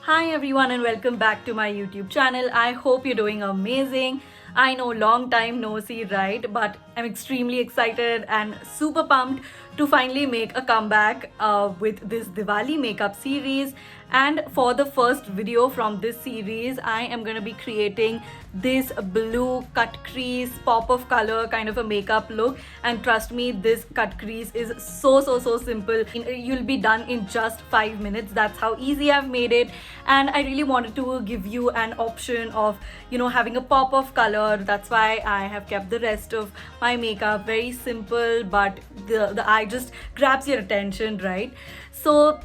Hi everyone and welcome back to my YouTube channel. I hope you're doing amazing. I know long time no see, right? But I'm extremely excited and super pumped to finally make a comeback with this Diwali makeup series. And for the first video from this series, I am going to be creating this blue cut crease pop of color kind of a makeup look. And trust me, this cut crease is so simple. You'll be done in just 5 minutes. That's how easy I've made it. And I really wanted to give you an option of having a pop of color. That's why I have kept the rest of my makeup very simple, but the eye just grabs your attention, right? So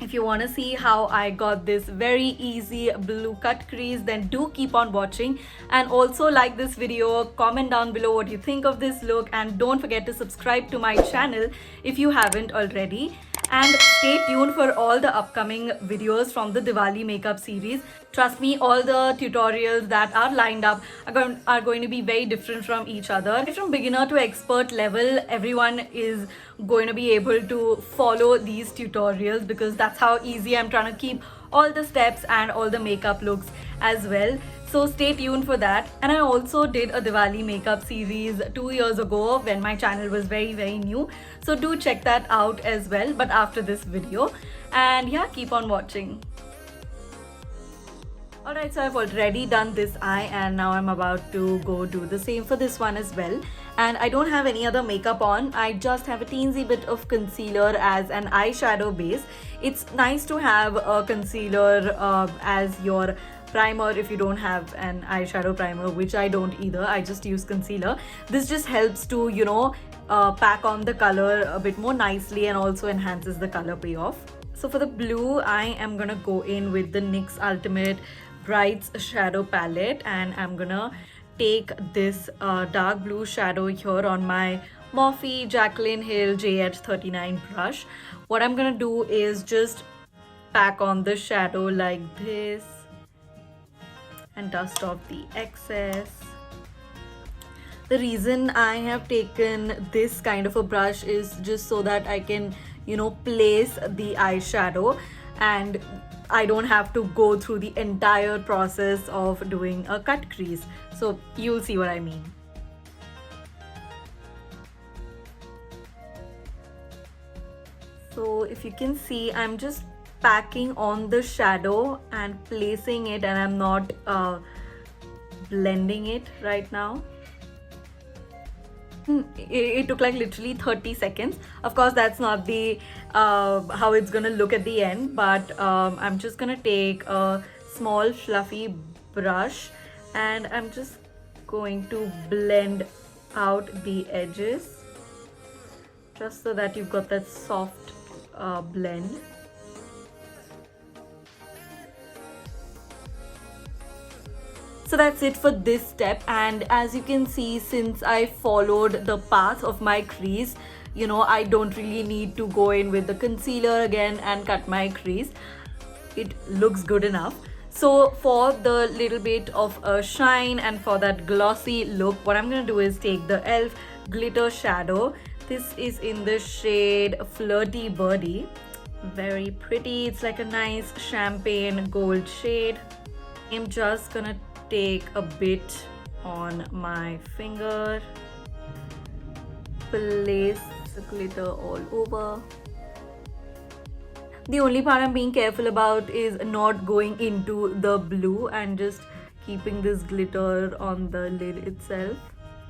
if you want to see how I got this very easy blue cut crease, then do keep on watching, and also like this video, comment down below what you think of this look, and don't forget to subscribe to my channel if you haven't already. And stay tuned for all the upcoming videos from the Diwali makeup series. Trust me, all the tutorials that are lined up are going to be very different from each other. From beginner to expert level, everyone is going to be able to follow these tutorials because that's how easy I'm trying to keep all the steps and all the makeup looks as well. So stay tuned for that. And I also did a Diwali makeup series 2 years ago when my channel was very new. So do check that out as well, but after this video. And yeah, keep on watching. Alright, so I've already done this eye and now I'm about to go do the same for this one as well. And I don't have any other makeup on. I just have a teensy bit of concealer as an eyeshadow base. It's nice to have a concealer as your primer if you don't have an eyeshadow primer, which I don't either. I just use concealer. This just helps to, pack on the color a bit more nicely and also enhances the color payoff. So for the blue, I am gonna go in with the NYX Ultimate Brights shadow palette, and I'm gonna take this dark blue shadow here on my Morphe Jacyln Hill JH39 brush. What I'm gonna do is just pack on the shadow like this and dust off the excess. The reason I have taken this kind of a brush is just so that I can, place the eyeshadow and I don't have to go through the entire process of doing a cut crease. So you'll see what I mean. So if you can see, I'm just packing on the shadow and placing it, and I'm not blending it right now. It took like literally 30 seconds. Of course, that's not the how it's gonna look at the end, but I'm just gonna take a small fluffy brush and I'm just going to blend out the edges just so that you've got that soft blend. So that's it for this step, and as you can see, since I followed the path of my crease, I don't really need to go in with the concealer again and cut my crease. It looks good enough. So for the little bit of a shine and for that glossy look, what I'm gonna do is take the E.l.f glitter shadow. This is in the shade Flirty Birdy. Very pretty. It's like a nice champagne gold shade. I'm just gonna take a bit on my finger, place the glitter all over. The only part I'm being careful about is not going into the blue and just keeping this glitter on the lid itself.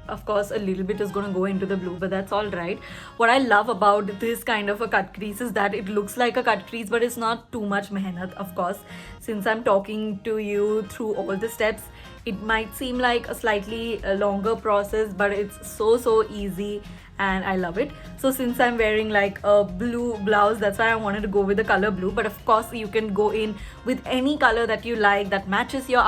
Of course, a little bit is going to go into the blue, but that's all right. What I love about this kind of a cut crease is that it looks like a cut crease, but it's not too much mehnat. Of course, since I'm talking to you through all the steps, it might seem like a slightly longer process, but it's so easy and I love it. So since I'm wearing like a blue blouse, that's why I wanted to go with the color blue. But of course, you can go in with any color that you like that matches your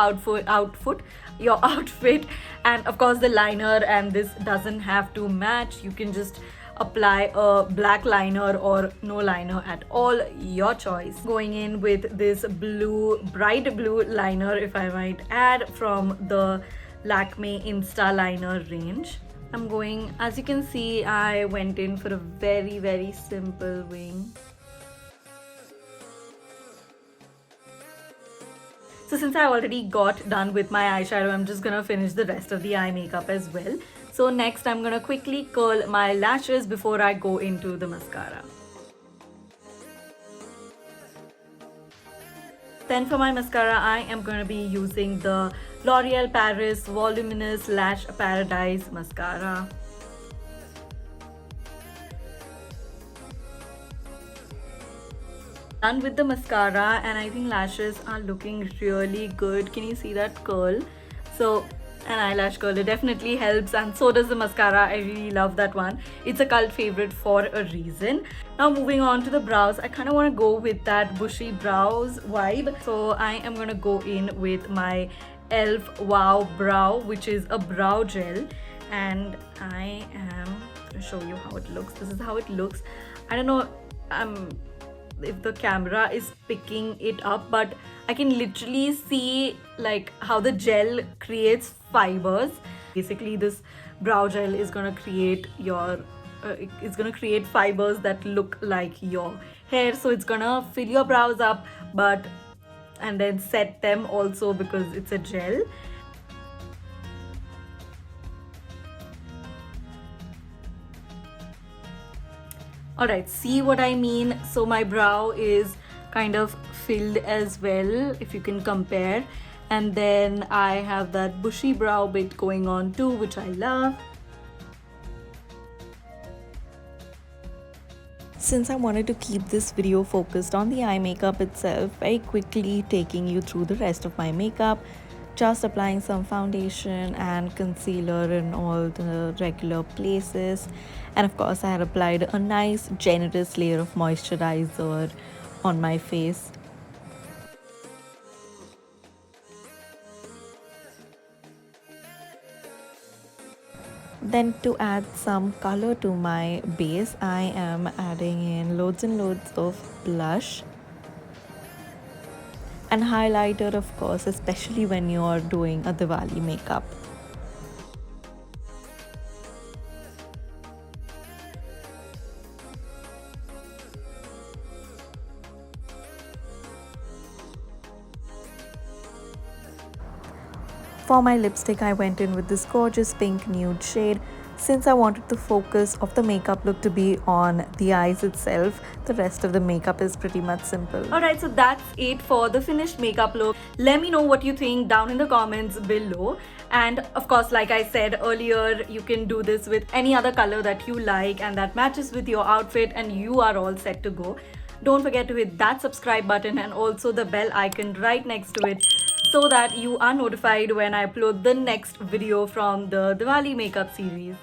your outfit. And of course, the liner and this doesn't have to match. You can just apply a black liner or no liner at all, your choice. Going in with this blue, bright blue liner, if I might add, from the Lakme Insta Liner range. I'm going, as you can see, I went in for a very simple wing. So since I already got done with my eyeshadow, I'm just gonna finish the rest of the eye makeup as well. So next I'm gonna quickly curl my lashes before I go into the mascara. Then for my mascara, I am going to be using the L'Oreal Paris Voluminous Lash Paradise Mascara. Done with the mascara, and I think lashes are looking really good. Can you see that curl? So an eyelash curler definitely helps, and so does the mascara. I really love that one. It's a cult favorite for a reason. Now moving on to the brows, I kind of want to go with that bushy brows vibe. So I am going to go in with my E.l.f Wow Brow, which is a brow gel, and I am going to show you how it looks. This is how it looks. I don't know if the camera is picking it up, but I can literally see like how the gel creates fibers. Basically this brow gel is gonna create your it's gonna create fibers that look like your hair, so it's gonna fill your brows up and then set them also because it's a gel. Alright, see what I mean? So my brow is kind of filled as well, if you can compare. And then I have that bushy brow bit going on too, which I love. Since I wanted to keep this video focused on the eye makeup itself, very quickly taking you through the rest of my makeup. Just applying some foundation and concealer in all the regular places, and of course I had applied a nice generous layer of moisturizer on my face. Then to add some color to my base, I am adding in loads and loads of blush and highlighter, of course, especially when you're doing a Diwali makeup. For my lipstick, I went in with this gorgeous pink nude shade. Since I wanted the focus of the makeup look to be on the eyes itself, the rest of the makeup is pretty much simple. Alright, so that's it for the finished makeup look. Let me know what you think down in the comments below. And of course, like I said earlier, you can do this with any other color that you like and that matches with your outfit, and you are all set to go. Don't forget to hit that subscribe button and also the bell icon right next to it, so that you are notified when I upload the next video from the Diwali makeup series.